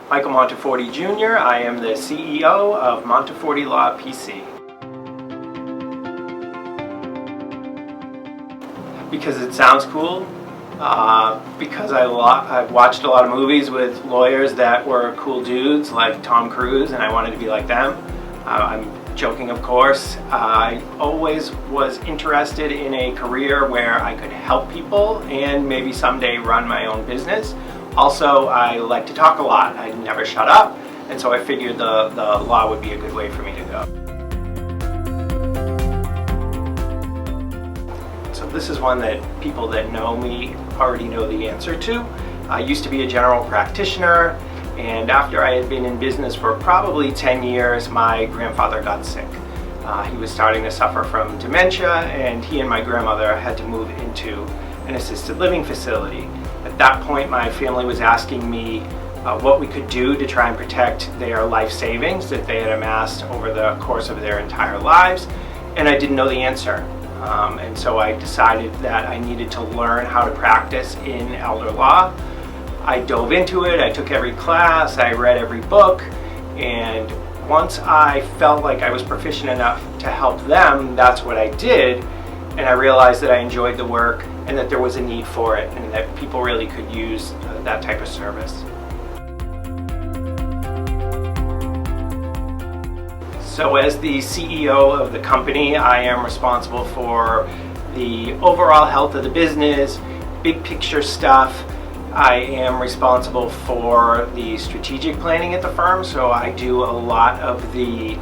Michael Monteforte Jr. I am the CEO of Monteforte Law PC. Because it sounds cool, because I've watched a lot of movies with lawyers that were cool dudes like Tom Cruise, and I wanted to be like them. I'm joking, of course. I always was interested in a career where I could help people and maybe someday run my own business. Also, I like to talk a lot. I never shut up, and so I figured the law would be a good way for me to go. So this is one that people that know me already know the answer to. I used to be a general practitioner, and after I had been in business for probably 10 years, my grandfather got sick. He was starting to suffer from dementia, and he and my grandmother had to move into an assisted living facility. At that point, my family was asking me what we could do to try and protect their life savings that they had amassed over the course of their entire lives, and I didn't know the answer. And so I decided that I needed to learn how to practice in elder law. I dove into it, I took every class, I read every book, and once I felt like I was proficient enough to help them, that's what I did, and I realized that I enjoyed the work and that there was a need for it and that people really could use that type of service. So as the CEO of the company, I am responsible for the overall health of the business, big picture stuff. I am responsible for the strategic planning at the firm, so I do a lot of the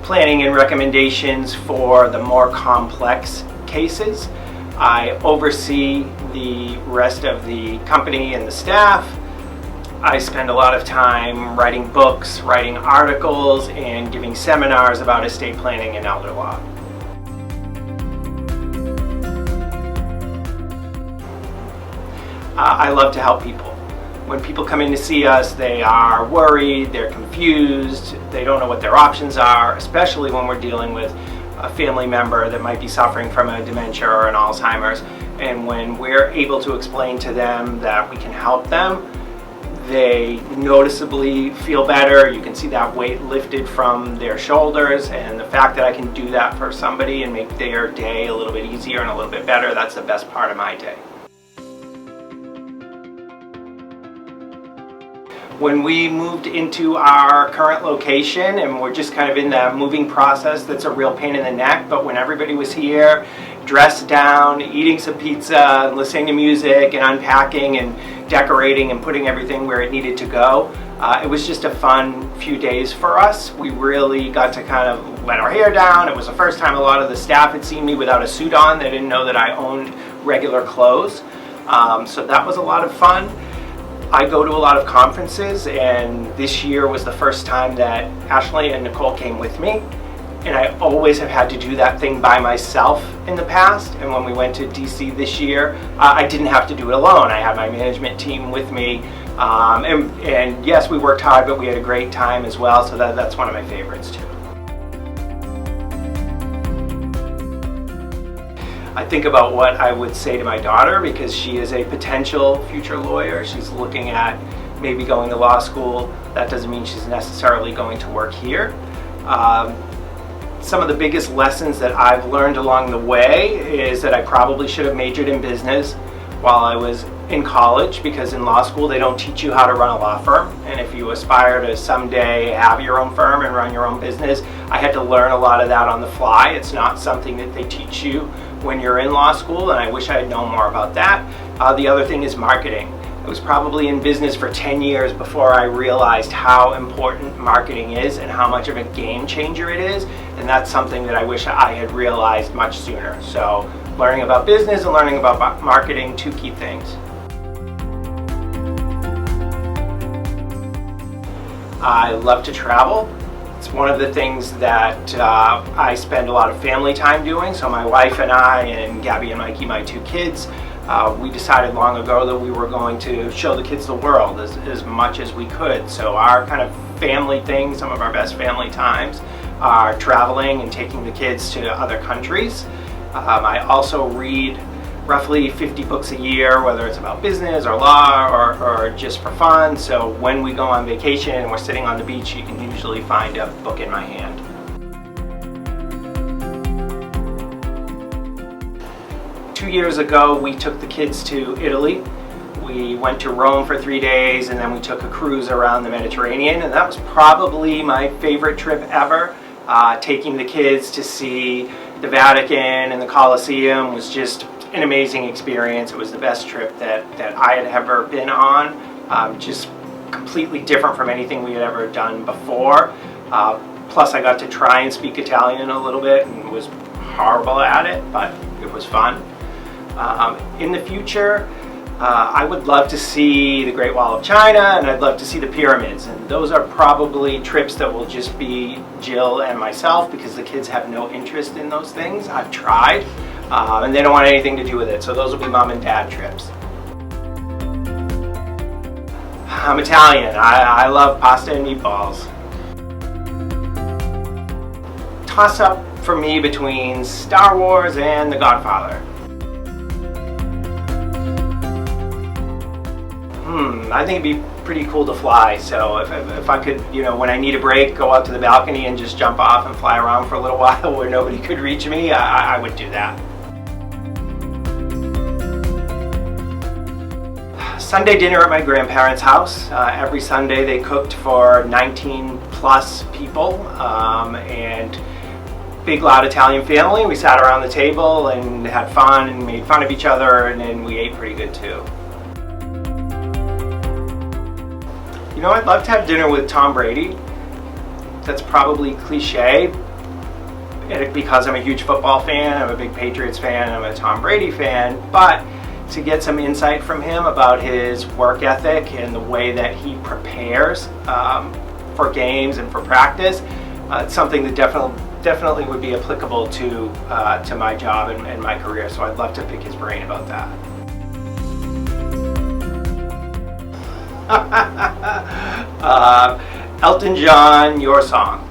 planning and recommendations for the more complex cases. I oversee the rest of the company and the staff. I spend a lot of time writing books, writing articles, and giving seminars about estate planning and elder law. I love to help people. When people come in to see us, they are worried, they're confused, they don't know what their options are, especially when we're dealing with a family member that might be suffering from a dementia or an Alzheimer's. And when we're able to explain to them that we can help them, they noticeably feel better. You can see that weight lifted from their shoulders, and the fact that I can do that for somebody and make their day a little bit easier and a little bit better, that's the best part of my day. When we moved into our current location, and we're just kind of in that moving process that's a real pain in the neck, but when everybody was here, dressed down, eating some pizza, listening to music, and unpacking and decorating and putting everything where it needed to go, it was just a fun few days for us. We really got to kind of let our hair down. It was the first time a lot of the staff had seen me without a suit on. They didn't know that I owned regular clothes. So that was a lot of fun. I go to a lot of conferences, and this year was the first time that Ashley and Nicole came with me. And I always have had to do that thing by myself in the past. And when we went to DC this year, I didn't have to do it alone. I had my management team with me. And yes, we worked hard, but we had a great time as well. So that's one of my favorites too. I think about what I would say to my daughter, because she is a potential future lawyer. She's looking at maybe going to law school. That doesn't mean she's necessarily going to work here. Some of the biggest lessons that I've learned along the way is that I probably should have majored in business while I was in college, because in law school they don't teach you how to run a law firm, and if you aspire to someday have your own firm and run your own business, I had to learn a lot of that on the fly. It's not something that they teach you when you're in law school, and I wish I had known more about that. The other thing is marketing. I was probably in business for 10 years before I realized how important marketing is and how much of a game changer it is, and that's something that I wish I had realized much sooner. So learning about business and learning about marketing, two key things. I love to travel. It's one of the things that I spend a lot of family time doing. So my wife and I, and Gabby and Mikey, my two kids, we decided long ago that we were going to show the kids the world as much as we could. So our kind of family thing, some of our best family times, are traveling and taking the kids to other countries. I also read roughly 50 books a year, whether it's about business or law or just for fun. So when we go on vacation and we're sitting on the beach, you can usually find a book in my hand. Two years ago, we took the kids to Italy. We went to Rome for 3 days, and then we took a cruise around the Mediterranean, and that was probably my favorite trip ever. Taking the kids to see the Vatican and the Colosseum was just an amazing experience. It was the best trip that I had ever been on. Just completely different from anything we had ever done before. Plus I got to try and speak Italian a little bit and was horrible at it, but it was fun. In the future, I would love to see the Great Wall of China, and I'd love to see the pyramids, and those are probably trips that will just be Jill and myself, because the kids have no interest in those things. I've tried, and they don't want anything to do with it, so those will be mom and dad trips. I'm Italian. I love pasta and meatballs. Toss up for me between Star Wars and The Godfather. I think it'd be pretty cool to fly, so if I could, when I need a break, go out to the balcony and just jump off and fly around for a little while where nobody could reach me, I would do that. Sunday dinner at my grandparents' house. Every Sunday they cooked for 19 plus people, and big loud Italian family. We sat around the table and had fun and made fun of each other, and then we ate pretty good too. I'd love to have dinner with Tom Brady. That's probably cliche, because I'm a huge football fan, I'm a big Patriots fan, I'm a Tom Brady fan, but to get some insight from him about his work ethic and the way that he prepares for games and for practice, it's something that definitely would be applicable to my job and my career, so I'd love to pick his brain about that. Elton John, Your Song.